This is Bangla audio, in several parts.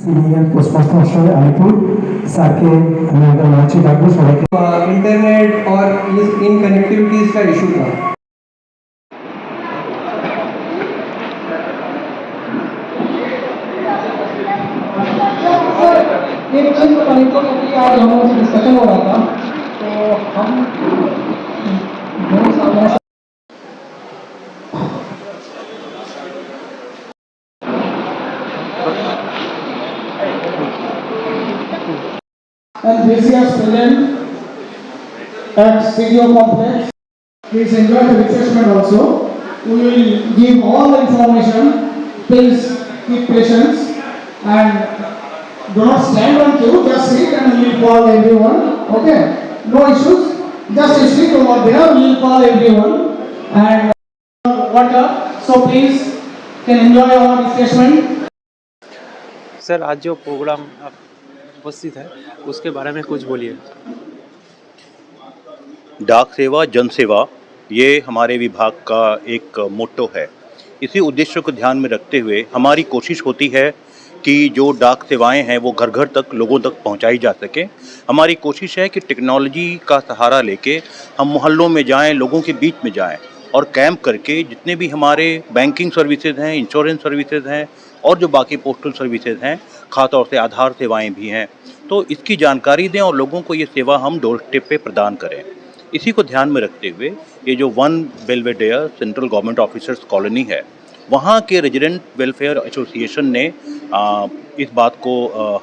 সিনিয়র পোস্টমাস্টার মশাই আলিপুর স্যারকে আমি একবার মঞ্চে ডাকবো সবাইকে। इंटरनेट और इन कनेक्टिविटीज़ का इशू था। एक चीज़ कनेक्टिविटी आज हम लोग डिस्कशन हो रहा था, तो हम दोनों सामने and this year's present at CDO complex. Please enjoy the refreshment also. We will give all the information. Please keep patience and do not stand on queue. Just sit and we will call everyone. Okay? No issues. Just sit over there. We will call everyone and water. So please can enjoy our refreshment. Sir आज जो प्रोग्राम उपस्थित है उसके बारे में कुछ बोलिए। डाक सेवा जन सेवा ये हमारे विभाग का एक मोट्टो है। इसी उद्देश्य को ध्यान में रखते हुए हमारी कोशिश होती है कि जो डाक सेवाएं हैं वो घर घर तक लोगों तक पहुंचाई जा सके। हमारी कोशिश है कि टेक्नोलॉजी का सहारा लेके हम मोहल्लों में जाएं, लोगों के बीच में जाएं और कैंप करके जितने भी हमारे बैंकिंग सर्विसेज हैं, इंश्योरेंस सर्विसेज हैं और जो बाकी पोस्टल सर्विसेज हैं, ख़ासतौर से आधार सेवाएं भी हैं, तो इसकी जानकारी दें और लोगों को ये सेवा हम डोर स्टेप पे प्रदान करें। इसी को ध्यान में रखते हुए ये जो one Belvedere central government officers colony है, वहाँ के रेजिडेंट वेलफेयर एसोसिएशन ने इस बात को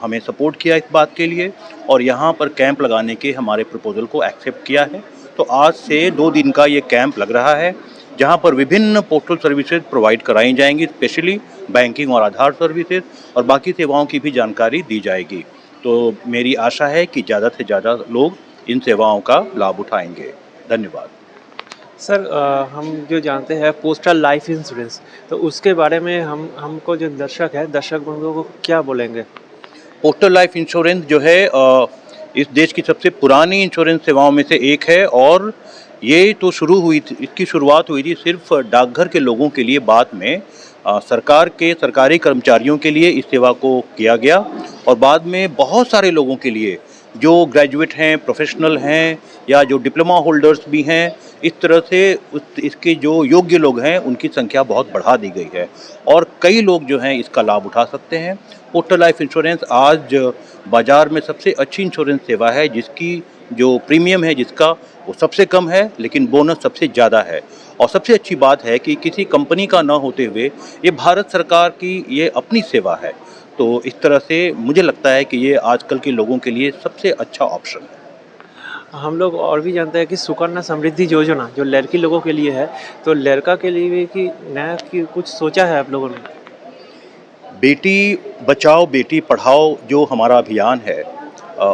हमें सपोर्ट किया इस बात के लिए और यहाँ पर कैंप लगाने के हमारे प्रपोजल को एक्सेप्ट किया है। तो आज से 2 दिन का ये कैंप लग रहा है जहाँ पर विभिन्न पोस्टल सर्विसेज प्रोवाइड कराई जाएंगी, स्पेशली बैंकिंग और आधार सर्विसेज, और बाकी सेवाओं की भी जानकारी दी जाएगी। तो मेरी आशा है कि ज़्यादा से ज़्यादा लोग इन सेवाओं का लाभ उठाएंगे। धन्यवाद। सर हम जो जानते हैं पोस्टल लाइफ इंश्योरेंस, तो उसके बारे में हमको जो दर्शक बंधुओं को क्या बोलेंगे? पोस्टल लाइफ इंश्योरेंस जो है इस देश की सबसे पुरानी इंश्योरेंस सेवाओं में से एक है और ये तो इसकी शुरुआत हुई थी सिर्फ डाकघर के लोगों के लिए। बाद में सरकार के सरकारी कर्मचारियों के लिए इस सेवा को किया गया और बाद में बहुत सारे लोगों के लिए जो ग्रेजुएट हैं, प्रोफेशनल हैं या जो डिप्लोमा होल्डर्स भी हैं, इस तरह से इसके जो योग्य लोग हैं उनकी संख्या बहुत बढ़ा दी गई है और कई लोग जो हैं इसका लाभ उठा सकते हैं। पोस्टल लाइफ इंश्योरेंस आज बाज़ार में सबसे अच्छी इंश्योरेंस सेवा है जिसकी जो प्रीमियम है जिसका वो सबसे कम है लेकिन बोनस सबसे ज़्यादा है। और सबसे अच्छी बात है कि किसी कंपनी का न होते हुए ये भारत सरकार की ये अपनी सेवा है। तो इस तरह से मुझे लगता है कि ये आजकल के लोगों के लिए सबसे अच्छा ऑप्शन है। हम लोग और भी जानते हैं कि सुकन्या समृद्धि योजना जो लड़की लोगों के लिए है, तो लड़का के लिए भी कि नया कि कुछ सोचा है आप लोगों ने? बेटी बचाओ बेटी पढ़ाओ जो हमारा अभियान है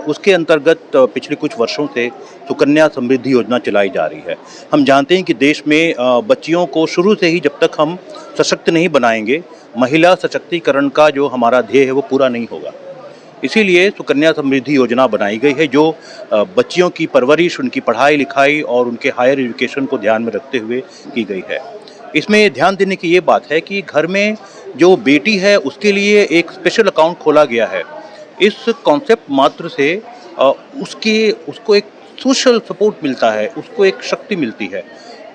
उसके अंतर्गत पिछले कुछ वर्षों से सुकन्या समृद्धि योजना चलाई जा रही है। हम जानते हैं कि देश में बच्चियों को शुरू से ही जब तक हम सशक्त नहीं बनाएंगे, महिला सशक्तिकरण का जो हमारा ध्येय है वो पूरा नहीं होगा। इसीलिए सुकन्या समृद्धि योजना बनाई गई है जो बच्चियों की परवरिश, उनकी पढ़ाई लिखाई और उनके हायर एजुकेशन को ध्यान में रखते हुए की गई है। इसमें ध्यान देने की ये बात है कि घर में जो बेटी है उसके लिए एक स्पेशल अकाउंट खोला गया है। इस कॉन्सेप्ट मात्र से उसको एक सोशल सपोर्ट मिलता है, उसको एक शक्ति मिलती है।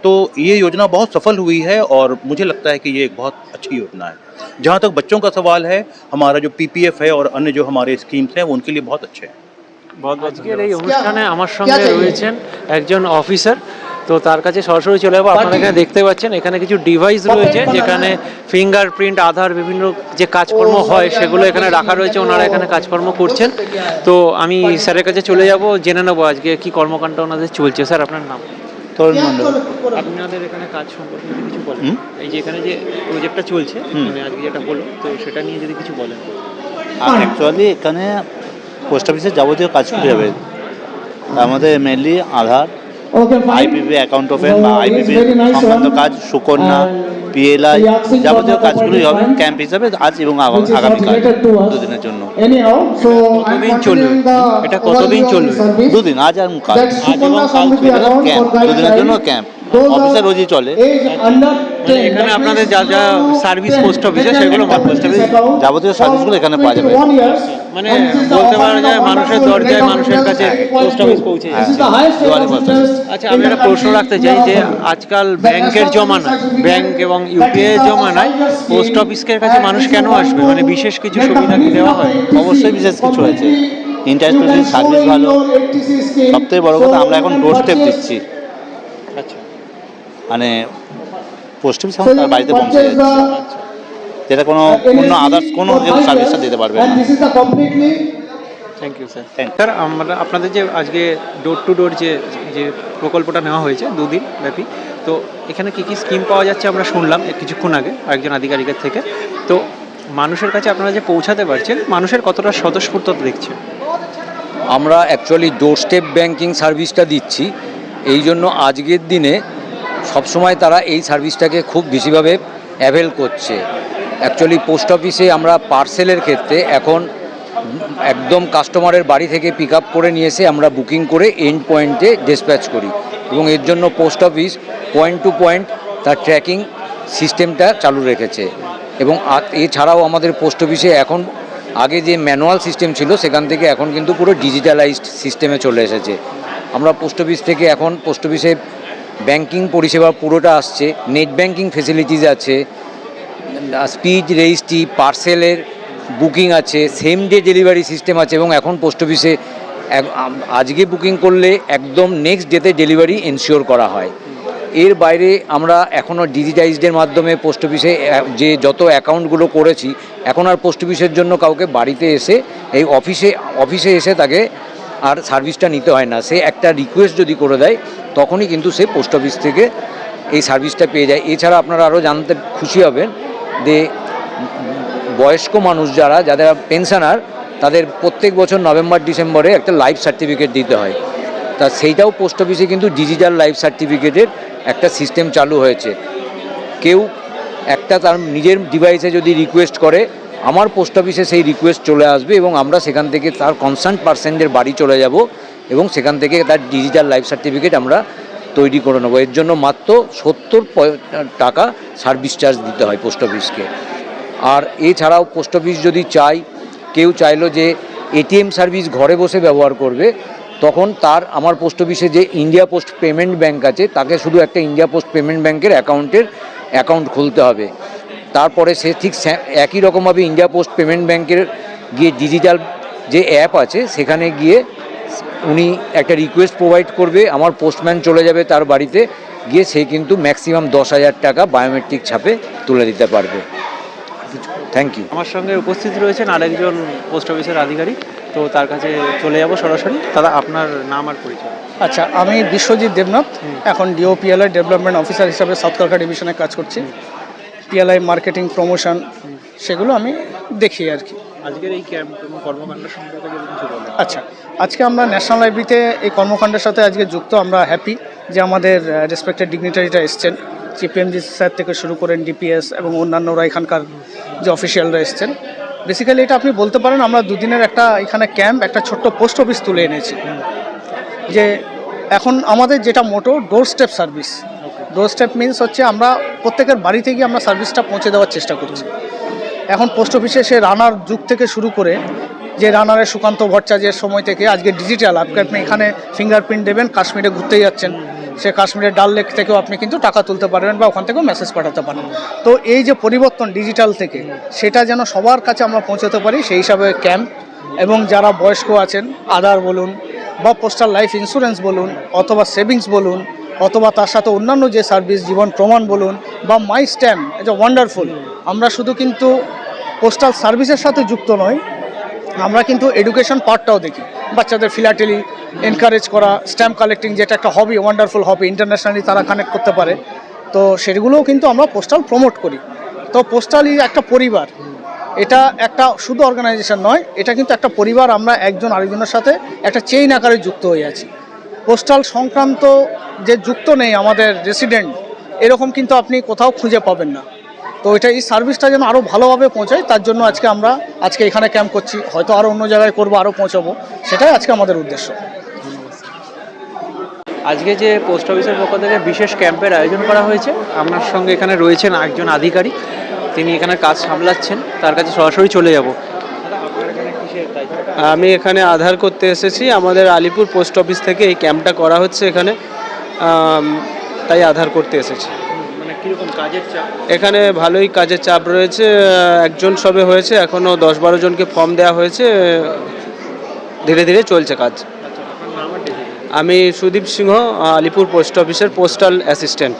तो ये योजना बहुत सफल हुई है और मुझे लगता है कि ये एक बहुत अच्छी योजना है। जहाँ तक बच्चों का सवाल है, हमारा जो PPF है और अन्य जो हमारे स्कीम्स हैं वो उनके लिए बहुत अच्छे हैं। আজকের এই অনুষ্ঠানে আমার সঙ্গে রয়েছেন একজন অফিসার, তো তার কাছে সরাসরি চলে যাবো। আপনারা এখানে দেখতে পাচ্ছেন এখানে কিছু ডিভাইস রয়েছে যেখানে ফিঙ্গারপ্রিন্ট, আধার, বিভিন্ন যে কাজকর্ম হয় সেগুলো এখানে রাখা রয়েছে। ওনারা এখানে কাজকর্ম করছেন। তো আমি স্যারের কাছে চলে যাব, জেনে নেবো আজকে কি কর্মকাণ্ড ওনাদের চলছে। স্যার আপনার নাম? তরুণ মণ্ডল। আপনাদের এখানে কাজ সম্পর্কে যদি কিছু বলেন, এই যে এখানে যে প্রজেক্টটা চলছে মানে আজকে যেটা হলো, তো সেটা নিয়ে যদি কিছু বলেন। অ্যাকচুয়ালি এখানে পোস্ট অফিসের যাবতীয় কাজ করে যাবে। আমাদের মেনলি আধার, আইপিপি অ্যাকাউন্ট ওপেন বা আইপিপি সংক্রান্ত কাজ, সুকন্যা, PLI যাবতীয় কাজগুলোই হবে ক্যাম্প হিসাবে আজ এবং আগামীকাল 2 দিনের জন্য। কতদিন চলবে এটা? কতদিন চলবে? 2 দিন, আজ আর কাল। ক্যাম্প 2 দিনের জন্য ক্যাম্প। অফিসে রোজই চলে। মানে এখানে আপনাদের যা যা সার্ভিস পোস্ট অফিসে সেগুলো পোস্ট অফিস যাবতীয় সার্ভিসগুলো এখানে পাওয়া যাবে। মানে বলতে পারা যায় মানুষের দরজায় মানুষের কাছে পোস্ট অফিস পৌঁছে যাচ্ছে। দুয়ারে পোস্ট অফিস। আচ্ছা, আমি একটা প্রশ্ন রাখতে চাই যে আজকাল ব্যাংকের জমানায়, ব্যাংক এবং ইউপিআই এর জমানায় পোস্ট অফিসের কাছে মানুষ কেন আসবে? মানে বিশেষ কিছু সুবিধা কি দেওয়া হয়? অবশ্যই বিশেষ কিছু আছে, ইন্টারেস্ট ফ্রি, সার্ভিস ভালো, সবথেকে বড় কথা আমরা এখন ডোর স্টেপ দিচ্ছি। আচ্ছা, মানে পোস্ট অফিস আমার তার বাড়িতে পৌঁছে যাচ্ছে, যেটা কোনো অন্য আদার্স কোনো সার্ভিসটা দিতে পারবে না। Thank you sir. স্যার, আমরা আপনাদের যে আজকে ডোর টু ডোর যে যে প্রকল্পটা নেওয়া হয়েছে 2 দিন ব্যাপী, তো এখানে কী কী স্কিম পাওয়া যাচ্ছে আমরা শুনলাম কিছুক্ষণ আগে একজন আধিকারিকের থেকে। তো মানুষের কাছে আপনারা যে পৌঁছাতে পারছেন, মানুষের কতটা স্বতঃস্ফূর্ততা দেখছেন? আমরা অ্যাকচুয়ালি ডোর স্টেপ ব্যাংকিং সার্ভিসটা দিচ্ছি, এই জন্য আজকের দিনে সবসময় তারা এই সার্ভিসটাকে খুব বেশিভাবে অ্যাভেল করছে। অ্যাকচুয়ালি পোস্ট অফিসে আমরা পার্সেলের ক্ষেত্রে এখন একদম কাস্টমারের বাড়ি থেকে পিক আপ করে নিয়ে এসে আমরা বুকিং করে এন্ড পয়েন্টে ডিসপ্যাচ করি, এবং এর জন্য post office point to point তার ট্র্যাকিং সিস্টেমটা চালু রেখেছে। এবং এছাড়াও আমাদের পোস্ট অফিসে এখন আগে যে ম্যানুয়াল সিস্টেম ছিল সেখান থেকে এখন কিন্তু পুরো ডিজিটালাইজড সিস্টেমে চলে এসেছে। আমরা পোস্ট অফিস থেকে এখন পোস্ট অফিসে ব্যাংকিং পরিষেবা পুরোটা আসছে, নেট ব্যাংকিং ফেসিলিটিস আছে, স্পিড রেজিস্ট্রি, পার্সেলের বুকিং আছে, সেম ডে ডেলিভারি সিস্টেম আছে, এবং এখন পোস্ট অফিসে আজকে বুকিং করলে একদম নেক্সট ডেতে ডেলিভারি এনশিওর করা হয়। এর বাইরে আমরা এখনও ডিজিটাইজডের মাধ্যমে পোস্ট অফিসে যে যত অ্যাকাউন্টগুলো করেছি, এখন আর পোস্ট অফিসের জন্য কাউকে বাড়িতে এসে এই অফিসে এসে তাকে আর সার্ভিসটা নিতে হয় না। সে একটা রিকোয়েস্ট যদি করে দেয় তখনই কিন্তু সে পোস্ট অফিস থেকে এই সার্ভিসটা পেয়ে যায়। এছাড়া আপনারা আরও জানতে খুশি হবেন যে বয়স্ক মানুষ যাদের পেনশনার, তাদের প্রত্যেক বছর নভেম্বর ডিসেম্বরে একটা লাইফ সার্টিফিকেট দিতে হয়। তা সেইটাও পোস্ট অফিসে কিন্তু ডিজিটাল লাইফ সার্টিফিকেটের একটা সিস্টেম চালু হয়েছে। কেউ একটা তার নিজের ডিভাইসে যদি রিকোয়েস্ট করে, আমার পোস্ট অফিসে সেই রিকোয়েস্ট চলে আসবে এবং আমরা সেখান থেকে তার কনসার্ন পার্সনের বাড়ি চলে যাব এবং সেখান থেকে তার ডিজিটাল লাইফ সার্টিফিকেট আমরা তৈরি করে নেবো। এর জন্য মাত্র 70 টাকা সার্ভিস চার্জ দিতে হয় পোস্ট অফিসকে। আর এছাড়াও পোস্ট অফিস যদি কেউ চাইলো যে এটিএম সার্ভিস ঘরে বসে ব্যবহার করবে, তখন আমার পোস্ট অফিসে যে ইন্ডিয়া পোস্ট পেমেন্ট ব্যাংক আছে, তাকে শুধু একটা ইন্ডিয়া পোস্ট পেমেন্ট ব্যাংকের অ্যাকাউন্ট খুলতে হবে। তারপরে সে ঠিক একই রকমভাবে ইন্ডিয়া পোস্ট পেমেন্ট ব্যাংকের গিয়ে ডিজিটাল যে অ্যাপ আছে সেখানে গিয়ে উনি একটা রিকোয়েস্ট প্রোভাইড করবে, আমার পোস্টম্যান চলে যাবে তার বাড়িতে গিয়ে, সে কিন্তু ম্যাক্সিমাম 10,000 টাকা বায়োমেট্রিক ছাপে তুলে দিতে পারবে। Thank you. আমার সঙ্গে উপস্থিত রয়েছেন আরেকজন পোস্ট অফিসের আধিকারিক, তো তার কাছে চলে যাব সরাসরি। দাদা, আপনার নাম আর পরিচয়? আচ্ছা, আমি বিশ্বজিৎ দেবনাথ, এখন ডিওপিএলআই ডেভেলপমেন্ট অফিসার হিসাবে সাউথ কলকাতা ডিভিশনে কাজ করছি। পিএলআই মার্কেটিং, প্রমোশন, সেগুলো আমি দেখি আর কি। আজকের এই ক্যাম্প এবং কর্মকাণ্ড সম্পর্কে যদি কিছু বলেন। আচ্ছা, আজকে আমরা ন্যাশনাল লাইব্রেরিতে এই কর্মকাণ্ডের সাথে আজকে যুক্ত। আমরা হ্যাপি যে আমাদের রেসপেক্টেড ডিগনিটারিটা এসছেন, চিপিএমজি স্যার থেকে শুরু করেন ডিপিএস এবং অন্যান্যরা এখানকার যে অফিসিয়ালরা এসছেন। বেসিক্যালি এটা আপনি বলতে পারেন আমরা 2 দিনের একটা এখানে ক্যাম্প, একটা ছোট্ট পোস্ট অফিস তুলে এনেছি। যে এখন আমাদের যেটা motto doorstep service. Doorstep means হচ্ছে আমরা প্রত্যেকের বাড়িতে গিয়ে আমরা সার্ভিসটা পৌঁছে দেওয়ার চেষ্টা করছি। এখন পোস্ট অফিসে সে রানার যুগ থেকে শুরু করে, যে রানারের সুকান্ত ভট্টাচার্যের সময় থেকে আজকে ডিজিটাল, আপনি এখানে ফিঙ্গারপ্রিন্ট দেবেন, কাশ্মীরে ঘুরতে যাচ্ছেন, সে কাশ্মীরের ডাল লেক থেকেও আপনি কিন্তু টাকা তুলতে পারবেন বা ওখান থেকেও মেসেজ পাঠাতে পারেন। তো এই যে পরিবর্তন ডিজিটাল থেকে, সেটা যেন সবার কাছে আমরা পৌঁছাতে পারি, সেই হিসাবে ক্যাম্প। এবং যারা বয়স্ক আছেন, আধার বলুন বা পোস্টাল লাইফ ইন্স্যুরেন্স বলুন অথবা সেভিংস বলুন অথবা তার সাথে অন্যান্য যে সার্ভিস, জীবন প্রমাণ বলুন বা মাই স্ট্যাম্প, এটা ওয়ান্ডারফুল। আমরা শুধু কিন্তু পোস্টাল সার্ভিসের সাথে যুক্ত নই, আমরা কিন্তু এডুকেশন পার্টটাও দেখি। বাচ্চাদের ফিলাটেলি এনকারেজ করা, স্ট্যাম্প কালেক্টিং, যেটা একটা হবি, ওয়ান্ডারফুল হবি, ইন্টারন্যাশনালি তারা কানেক্ট করতে পারে, তো সেগুলোও কিন্তু আমরা পোস্টাল প্রমোট করি। তো পোস্টালই একটা পরিবার, এটা একটা শুধু অর্গানাইজেশন নয়, এটা কিন্তু একটা পরিবার। আমরা একজন আরেকজনের সাথে একটা চেইন আকারে যুক্ত হয়ে আছি। পোস্টাল সংক্রান্ত যে যুক্ত নেই আমাদের রেসিডেন্ট, এরকম কিন্তু আপনি কোথাও খুঁজে পাবেন না। তো এটা এই সার্ভিসটা যেন আরও ভালোভাবে পৌঁছায়, তার জন্য আজকে এখানে ক্যাম্প করছি। হয়তো আরও অন্য জায়গায় করবো, আরও পৌঁছাবো, সেটাই আজকে আমাদের উদ্দেশ্য। আজকে যে পোস্ট অফিসের পক্ষ থেকে বিশেষ ক্যাম্পের আয়োজন করা হয়েছে, আপনার সঙ্গে এখানে রয়েছেন একজন আধিকারিক, তিনি এখানে কাজ সামলাচ্ছেন, তার কাছে সরাসরি চলে যাব। আমি এখানে আধার করতে এসেছি, আমাদের আলিপুর পোস্ট অফিস থেকে এই ক্যাম্পটা করা হচ্ছে এখানে, তাই আধার করতে এসেছি। মানে কীরকম কাজের চাপ? এখানে ভালোই কাজের চাপ রয়েছে, একজন সবে হয়েছে, এখনও 10-12 জনকে ফর্ম দেওয়া হয়েছে, ধীরে ধীরে চলছে কাজ। আমি সুদীপ সিংহ, আলিপুর পোস্ট অফিসের পোস্টাল অ্যাসিস্ট্যান্ট।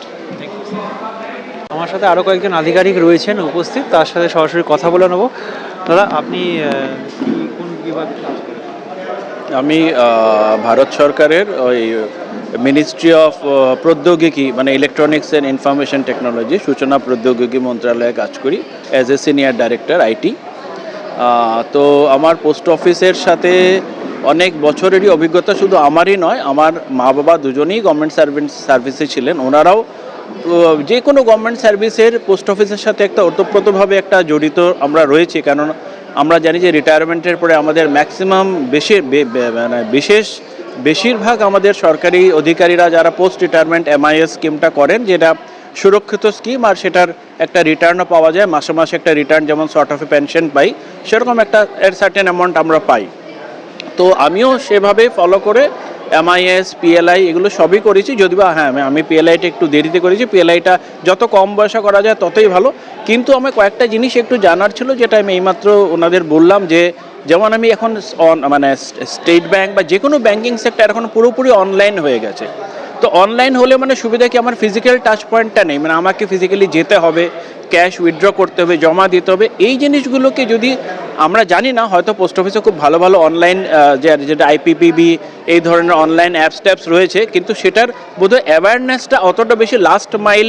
আমার সাথে আরও কয়েকজন আধিকারিক রয়েছেন উপস্থিত, তার সাথে সরাসরি কথা বলে নেব। দাদা, আপনি কোন বিভাগে কাজ করেন? আমি ভারত সরকারের ওই মিনিস্ট্রি অফ প্রৌদ্যোগিকি মানে ইলেকট্রনিক্স অ্যান্ড ইনফরমেশন টেকনোলজি, সূচনা প্রৌদ্যোগিকি মন্ত্রণালয়ে কাজ করি as a senior director IT. তো আমার পোস্ট অফিসের সাথে অনেক বছরেরই অভিজ্ঞতা, শুধু আমারই নয়, আমার মা বাবা দুজনেই গভর্নমেন্ট সার্ভিসে ছিলেন। ওনারাও যে কোনো গভর্নমেন্ট সার্ভিসের পোস্ট অফিসের সাথে একটা ওতপ্রোতভাবে একটা জড়িত আমরা রয়েছি, কারণ আমরা জানি যে রিটায়ারমেন্টের পরে আমাদের ম্যাক্সিমাম বেশিরভাগ আমাদের সরকারি অধিকারীরা যারা পোস্ট রিটায়ারমেন্ট MIS স্কিমটা করেন, যেটা সুরক্ষিত স্কিম, আর সেটার একটা রিটার্নও পাওয়া যায়, মাসে মাসে একটা রিটার্ন, যেমন শর্ট অফ এ পেনশন পাই, সেরকম একটা সার্টেন অ্যামাউন্ট আমরা পাই। তো আমিও সেভাবে ফলো করে MIS PLI এগুলো সবই করেছি, যদিও হ্যাঁ আমি PLIটা একটু দেরিতে করেছি। PLIটা যত কম বয়সে করা যায় ততই ভালো, কিন্তু আমার কয়েকটা জিনিস একটু জানার ছিল, যেটা আমি এইমাত্র ওনাদের বললাম, যে যেমন আমি এখন মানে স্টেট ব্যাংক বা যে কোনো ব্যাঙ্কিং সেক্টর এখন পুরোপুরি অনলাইন হয়ে গেছে। তো অনলাইন হলে মানে সুবিধা কি, আমার ফিজিক্যাল টাচ পয়েন্টটা নেই, মানে আমাকে ফিজিক্যালি যেতে হবে, ক্যাশ উইথড্র করতে হবে, জমা দিতে হবে। এই জিনিসগুলোকে যদি আমরা জানি না, হয়তো পোস্ট অফিসে খুব ভালো ভালো অনলাইন যেটা IPPB এই ধরনের অনলাইন অ্যাপস রয়েছে, কিন্তু সেটার বোধহয় অ্যাওয়ারনেসটা অতটা বেশি, লাস্ট মাইল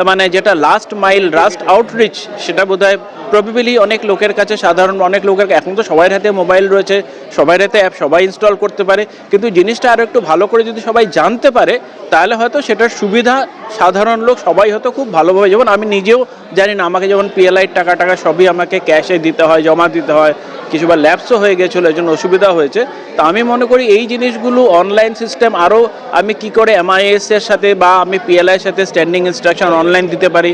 মানে যেটা লাস্ট আউটরিচ, সেটা বোধহয় প্রবাবলি অনেক লোকের কাছে, সাধারণ অনেক লোকের, এখন তো সবার হাতে মোবাইল রয়েছে, সবার হাতে অ্যাপ, সবাই ইনস্টল করতে পারে, কিন্তু জিনিসটা আরও একটু ভালো করে যদি সবাই জানতে পারে, তাহলে হয়তো সেটার সুবিধা সাধারণ লোক সবাই হয়তো খুব ভালোভাবে, যেমন আমি নিজেও জানি না, আমাকে যেমন PLI টাকা সবই আমাকে ক্যাশে দিতে হয়, জমা দিতে হয়, কিছু বা ল্যাপসও হয়ে গেছিলো, এই জন্য অসুবিধা হয়েছে। তা আমি মনে করি এই জিনিসগুলো অনলাইন সিস্টেম আরও, আমি কি করে MIS এর সাথে বা আমি PLI এর সাথে স্ট্যান্ডিং ইনস্ট্রাকশন অনলাইন দিতে পারি,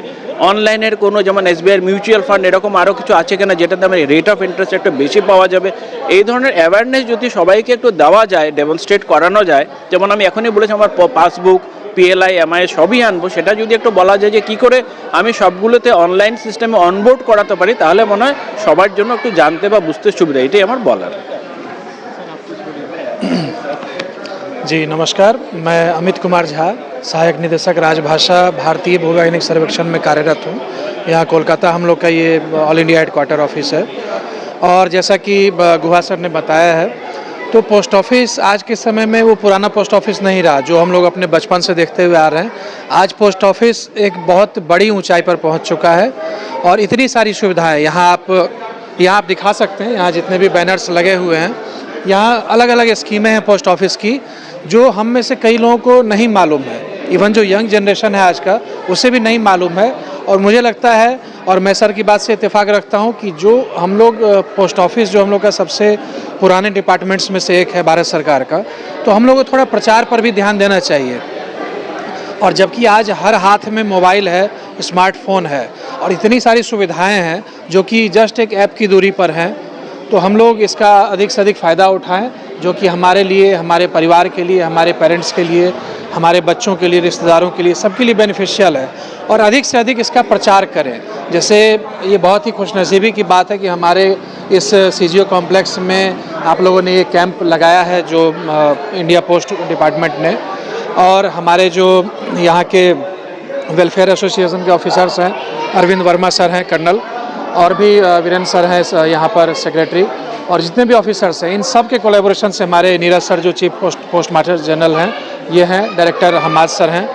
অনলাইনের কোনো যেমন SBI মিউচুয়াল ফান্ড এরকম আরও কিছু আছে কিনা যেটাতে আমার রেট অফ ইন্টারেস্ট একটু বেশি পাওয়া যাবে, এই ধরনের অ্যাওয়ারনেস যদি সবাইকে একটু দেওয়া যায়, ডেমনস্ট্রেট করানো যায়, যেমন আমি এখনই বলেছি আমার পাসবুক, PLI, MIS সবই আনবো, সেটা যদি একটু বলা যায় যে কী করে আমি সবগুলোতে অনলাইন সিস্টেমে অনবোর্ড করাতে পারি, তাহলে মনে হয় সবার জন্য একটু জানতে বা বুঝতে সুবিধা, এটাই আমার বলার। जी नमस्कार, मैं अमित कुमार झा, सहायक निदेशक राजभाषा भारतीय भूवैज्ञानिक सर्वेक्षण में कार्यरत हूँ। यहाँ कोलकाता हम लोग का ये ऑल इंडिया हेडक्वार्टर ऑफिस है। और जैसा कि गुहा सर ने बताया है, तो पोस्ट ऑफिस आज के समय में वो पुराना पोस्ट ऑफिस नहीं रहा जो हम लोग अपने बचपन से देखते हुए आ रहे हैं। आज पोस्ट ऑफिस एक बहुत बड़ी ऊंचाई पर पहुंच चुका है और इतनी सारी सुविधाएं यहाँ आप दिखा सकते हैं। यहाँ जितने भी बैनर्स लगे हुए हैं, यहाँ अलग अलग स्कीमें हैं पोस्ट ऑफिस की, जो हम में से कई लोगों को नहीं मालूम है। इवन जो यंग जनरेशन है आज का, उसे भी नहीं मालूम है। और मुझे लगता है, और मैं सर की बात से इत्तेफाक रखता हूँ, कि जो हम लोग पोस्ट ऑफिस जो हम लोग का सबसे पुराने डिपार्टमेंट्स में से एक है भारत सरकार का, तो हम लोग को थोड़ा प्रचार पर भी ध्यान देना चाहिए। और जबकि आज हर हाथ में मोबाइल है, स्मार्टफोन है और इतनी सारी सुविधाएं हैं जो कि जस्ट एक ऐप की दूरी पर हैं, तो हम लोग इसका अधिक से अधिक फ़ायदा उठाएं, जो कि हमारे लिए, हमारे परिवार के लिए, हमारे पेरेंट्स के लिए, हमारे बच्चों के लिए, रिश्तेदारों के लिए, सबके लिए बेनिफिशियल है। और अधिक से अधिक इसका प्रचार करें। जैसे ये बहुत ही खुशनसीबी की बात है कि हमारे इस CGO कॉम्प्लेक्स में आप लोगों ने ये कैंप लगाया है, जो इंडिया पोस्ट डिपार्टमेंट ने, और हमारे जो यहाँ के वेलफेयर एसोसिएशन के ऑफिसर्स हैं, अरविंद वर्मा सर हैं कर्नल, और भी वीरेंद्र सर हैं यहाँ पर सेक्रेटरी, और जितने भी ऑफिसर्स हैं, इन सब के कोलैबोरेशन से हमारे नीरज सर जो चीफ पोस्ट मास्टर जनरल हैं ये हैं, डायरेक्टर हमाद सर हैं,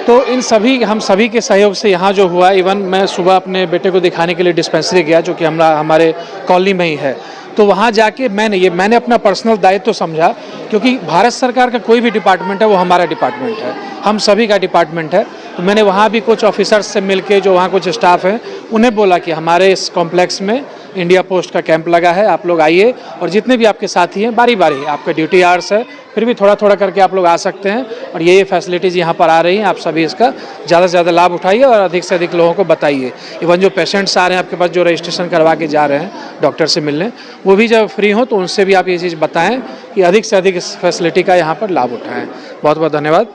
तो इन सभी हम सभी के सहयोग से यहाँ जो हुआ, इवन मैं सुबह अपने बेटे को दिखाने के लिए डिस्पेंसरी गया जो कि हमारे कॉलोनी में ही है, तो वहाँ जाके मैंने अपना पर्सनल दायित्व समझा, क्योंकि भारत सरकार का कोई भी डिपार्टमेंट है वो हमारा डिपार्टमेंट है, हम सभी का डिपार्टमेंट है। तो मैंने वहाँ भी कुछ ऑफिसर्स से मिलके, जो वहाँ कुछ स्टाफ हैं, उन्हें बोला कि हमारे इस कॉम्प्लेक्स में इंडिया पोस्ट का कैंप लगा है, आप लोग आइए और जितने भी आपके साथी हैं बारी बारी, आपका ड्यूटी आवर्स है, फिर भी थोड़ा थोड़ा करके आप लोग आ सकते हैं और ये फैसिलिटीज़ यहाँ पर आ रही हैं, आप सभी इसका ज़्यादा से ज़्यादा लाभ उठाइए और अधिक से अधिक लोगों को बताइए। इवन जो पेशेंट्स आ रहे हैं आपके पास, जो रजिस्ट्रेशन करवा के जा रहे हैं डॉक्टर से मिलने, वो भी जब फ्री हों तो उनसे भी आप ये चीज़ बताएँ कि अधिक से अधिक इस फैसिलिटी का यहाँ पर लाभ उठाएँ। बहुत बहुत धन्यवाद।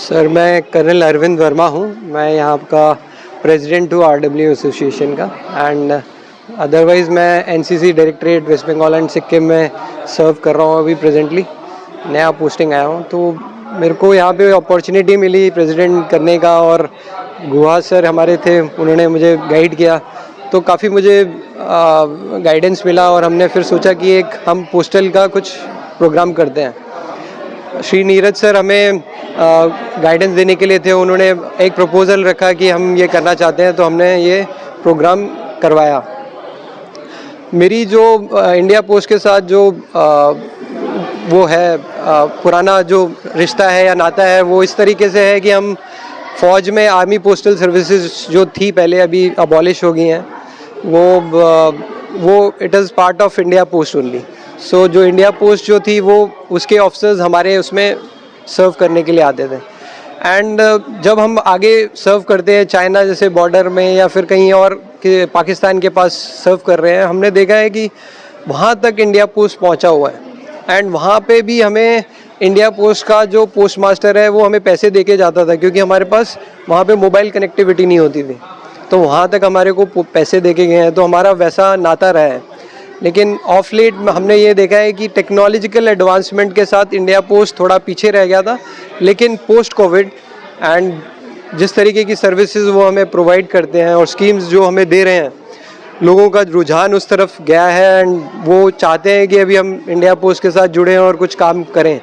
सर, मैं कर्नल अरविंद वर्मा हूँ। मैं यहाँ का प्रेसिडेंट हूँ RW एसोसिएशन का, एंड अदरवाइज़ मैं NCC directorate west Bengal and Sikkim में सर्व कर रहा हूँ। अभी प्रेजेंटली नया पोस्टिंग आया हूँ, तो मेरे को यहाँ पे अपॉर्चुनिटी मिली प्रेसिडेंट करने का, और गुहा सर हमारे थे, उन्होंने मुझे गाइड किया, तो काफ़ी मुझे गाइडेंस मिला और हमने फिर सोचा कि एक हम पोस्टल का कुछ प्रोग्राम करते हैं। श्री नीरज सर हमें गाइडेंस देने के लिए थे, उन्होंने एक प्रपोज़ल रखा कि हम ये करना चाहते हैं, तो हमने ये प्रोग्राम करवाया। मेरी जो इंडिया पोस्ट के साथ जो वो है पुराना जो रिश्ता है या नाता है, वो इस तरीके से है कि हम फ़ौज में आर्मी पोस्टल सर्विसेज जो थी पहले, अभी अबॉलिश हो गई हैं, वो it is part of India Post only. So जो इंडिया पोस्ट जो थी, वो उसके ऑफिसर्स हमारे उसमें सर्व करने के लिए आते थे, एंड जब हम आगे सर्व करते हैं चाइना जैसे बॉर्डर में या फिर कहीं और के पाकिस्तान के पास सर्व कर रहे हैं, हमने देखा है कि वहाँ तक इंडिया पोस्ट पहुँचा हुआ है, एंड वहाँ पे भी हमें इंडिया पोस्ट का जो पोस्ट मास्टर है वो हमें पैसे दे के जाता था, क्योंकि हमारे पास वहाँ पे मोबाइल कनेक्टिविटी नहीं होती थी, तो वहाँ तक हमारे को पैसे दे के गए हैं, तो हमारा वैसा नाता रहा है। लेकिन ऑफ लेट हमने ये देखा है कि टेक्नोलॉजिकल एडवांसमेंट के साथ इंडिया पोस्ट थोड़ा पीछे रह गया था, लेकिन पोस्ट कोविड एंड जिस तरीके की सर्विसेज वो हमें प्रोवाइड करते हैं और स्कीम्स जो हमें दे रहे हैं, लोगों का रुझान उस तरफ गया है, एंड वो चाहते हैं कि अभी हम इंडिया पोस्ट के साथ जुड़ें और कुछ काम करें।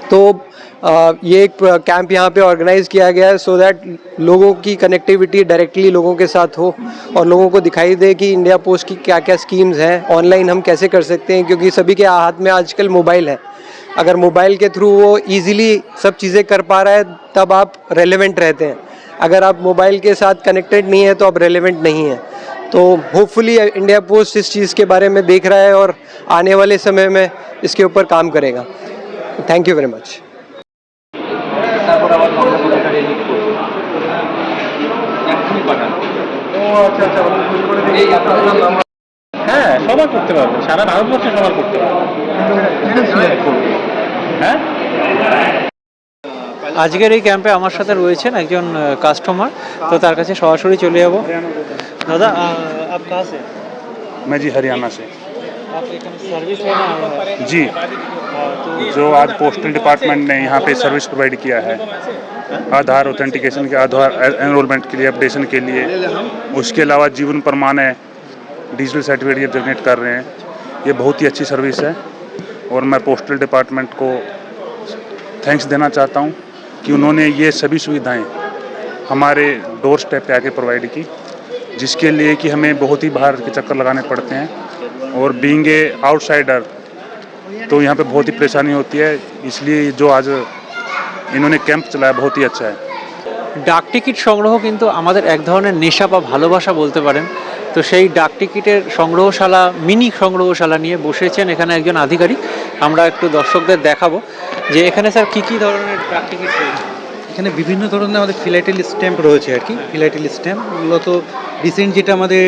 तो ये एक कैंप यहाँ पे ऑर्गेनाइज़ किया गया है, सो दैट लोगों की कनेक्टिविटी डायरेक्टली लोगों के साथ हो और लोगों को दिखाई दे कि इंडिया पोस्ट की क्या क्या स्कीम्स हैं, ऑनलाइन हम कैसे कर सकते हैं, क्योंकि सभी के हाथ में आजकल मोबाइल है। अगर मोबाइल के थ्रू वो ईज़िली सब चीज़ें कर पा रहा है, तब आप रेलेवेंट रहते हैं। अगर आप मोबाइल के साथ कनेक्टेड नहीं है तो आप रेलेवेंट नहीं हैं। तो होपफुली इंडिया पोस्ट इस चीज़ के बारे में देख रहा है और आने वाले समय में इसके ऊपर काम करेगा। Thank you very much. হ্যাঁ, সবার করতে পারবে, সারা ভারতবর্ষে সবার করতে পারবে। হ্যাঁ, আজকের এই ক্যাম্পে আমার সাথে রয়েছেন একজন কাস্টমার, তো তার কাছে সরাসরি চলে যাব। দাদা, आप कहाँ से? मैं जी हरियाणा से। आप एक सर्विस लेना आए हैं? जी, जो आज पोस्टल डिपार्टमेंट ने यहाँ पे सर्विस प्रोवाइड किया है, आधार ऑथेंटिकेशन के, आधार एनरोलमेंट के लिए, अपडेशन के लिए, उसके अलावा जीवन प्रमाण है, डिजिटल सर्टिफिकेट ये जनरेट कर रहे हैं। ये बहुत ही अच्छी सर्विस है और मैं पोस्टल डिपार्टमेंट को थैंक्स देना चाहता हूँ कि उन्होंने ये सभी सुविधाएं हमारे डोर स्टेप पे आके प्रोवाइड की, जिसके लिए कि हमें बहुत ही बाहर के चक्कर लगाने पड़ते हैं, और बीइंग ए आउटसाइडर तो यहाँ पे बहुत ही परेशानी होती है। इसलिए जो आज इन्होंने कैंप चलाया बहुत ही अच्छा है। ডাক টিকিট সংগ্রহ কিন্তু আমাদের এক ধরনের নেশা বা ভালোবাসা বলতে পারেন। তো সেই ডাক টিকিটের সংগ্রহশালা, মিনি সংগ্রহশালা নিয়ে বসেছেন এখানে একজন আধিকারিক। আমরা একটু দর্শকদের দেখাবো যে এখানে স্যার কী কী ধরনের ডাক টিকিট রয়েছে। এখানে বিভিন্ন ধরনের আমাদের ফিলাটেল স্ট্যাম্প রয়েছে আর কি। ফিলাটেল স্ট্যাম্প মূলত রিসেন্ট যেটা আমাদের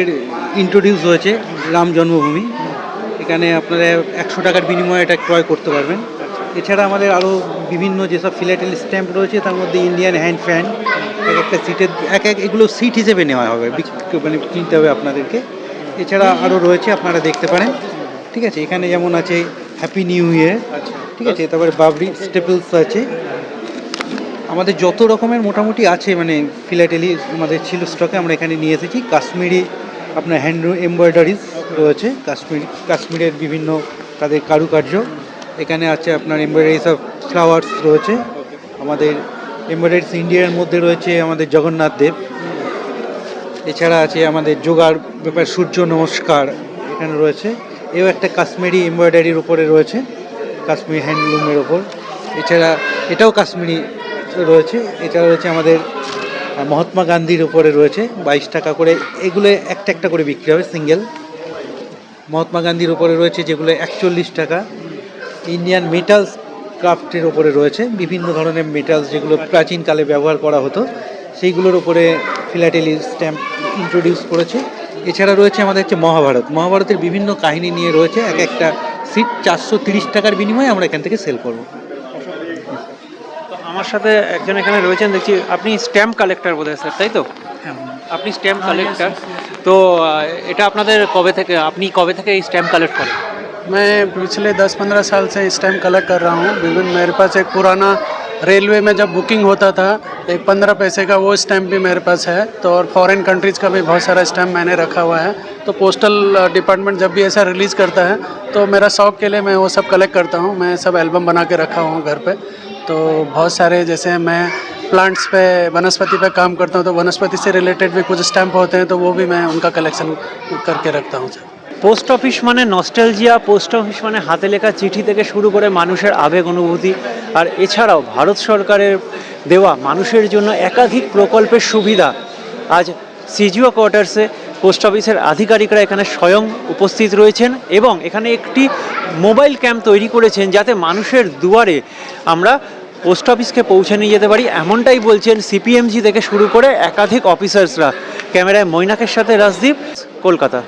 ইন্ট্রোডিউস হয়েছে, রাম জন্মভূমি, এখানে আপনারা 100 টাকার বিনিময়ে এটা ক্রয় করতে পারবেন। এছাড়া আমাদের আরও বিভিন্ন যেসব ফিলাটেল স্ট্যাম্প রয়েছে, তার মধ্যে ইন্ডিয়ান হ্যান্ড ফ্যান, এক একটা সিটের এগুলো সিট হিসেবে নেওয়া হবে, মানে কিনতে হবে আপনাদেরকে। এছাড়া আরও রয়েছে, আপনারা দেখতে পারেন। ঠিক আছে, এখানে যেমন আছে হ্যাপি নিউ ইয়ার, ঠিক আছে, তারপরে বাবরি স্টেপলস আছে, আমাদের যত রকমের মোটামুটি আছে মানে ফিলাটেলি আমাদের ছিল স্টকে, আমরা এখানে নিয়ে এসেছি। কাশ্মীরি আপনার হ্যান্ড এমব্রয়ডারিজ রয়েছে, কাশ্মীরের বিভিন্ন তাদের কারুকার্য। এখানে আছে আপনার এমব্রয়ডারিজ অফ ফ্লাওয়ার্স রয়েছে, আমাদের এমব্রয়ডারিজ ইন্ডিয়ার মধ্যে রয়েছে আমাদের জগন্নাথ দেব। এছাড়া আছে আমাদের যোগার ব্যাপার সূর্য নমস্কার এখানে রয়েছে, এও একটা কাশ্মীরি এমব্রয়ডারির উপরে রয়েছে, কাশ্মীরি হ্যান্ডলুমের ওপর। এছাড়া এটাও কাশ্মীরি রয়েছে। এছাড়া রয়েছে আমাদের আর মহাত্মা গান্ধীর উপরে রয়েছে 22 টাকা করে, এগুলো একটা একটা করে বিক্রি হবে সিঙ্গেল। মহাত্মা গান্ধীর উপরে রয়েছে যেগুলো 41 টাকা। ইন্ডিয়ান মেটালস ক্রাফটের উপরে রয়েছে বিভিন্ন ধরনের মেটালস যেগুলো প্রাচীনকালে ব্যবহার করা হতো, সেইগুলোর উপরে ফিলাটেলি স্ট্যাম্প ইন্ট্রোডিউস করেছে। এছাড়া রয়েছে আমাদের হচ্ছে মহাভারতের বিভিন্ন কাহিনী নিয়ে রয়েছে এক একটা সিট 430 টাকার বিনিময়ে আমরা এখান থেকে সেল করব। তো আমার সাথে একজন এখানে রয়েছেন দেখছি, আপনি স্ট্যাম্প কালেক্টর বোধহয় স্যার, তাই তো? আপনি স্ট্যাম্প কালেক্টর, তো এটা আপনাদের আপনি কবে থেকে এই স্ট্যাম্প কালেক্ট করেন? मैं पिछले 10-15 साल से स्टैम्प कलेक्ट कर रहा हूँ। विभिन्न मेरे पास एक पुराना रेलवे में जब बुकिंग होता था एक 15 पैसे का वो स्टैम्प भी मेरे पास है, तो और फॉरेन कंट्रीज़ का भी बहुत सारा स्टैम्प मैंने रखा हुआ है। तो पोस्टल डिपार्टमेंट जब भी ऐसा रिलीज़ करता है तो मेरा शौक के लिए मैं वो सब कलेक्ट करता हूँ। मैं सब एल्बम बना के रखा हूँ घर पे। तो बहुत सारे, जैसे मैं प्लांट्स पे वनस्पति पे काम करता हूँ, तो वनस्पति से रिलेटेड भी कुछ स्टैम्प होते हैं, तो वो भी मैं उनका कलेक्शन करके रखता हूँ। পোস্ট অফিস মানে নস্টালজিয়া, পোস্ট অফিস মানে হাতে লেখা চিঠি থেকে শুরু করে মানুষের আবেগ অনুভূতি, আর এছাড়াও ভারত সরকারের দেওয়া মানুষের জন্য একাধিক প্রকল্পের সুবিধা। আজ সিজিও কোয়ার্টার্সে পোস্ট অফিসের আধিকারিকরা এখানে স্বয়ং উপস্থিত রয়েছেন এবং এখানে একটি মোবাইল ক্যাম্প তৈরি করেছেন যাতে মানুষের দুয়ারে আমরা পোস্ট অফিসকে পৌঁছে নিয়ে যেতে পারি, এমনটাই বলছেন সিপিএমজি থেকে শুরু করে একাধিক অফিসার্সরা। ক্যামেরায় মৈনাকের সাথে রাজদীপ, কলকাতা।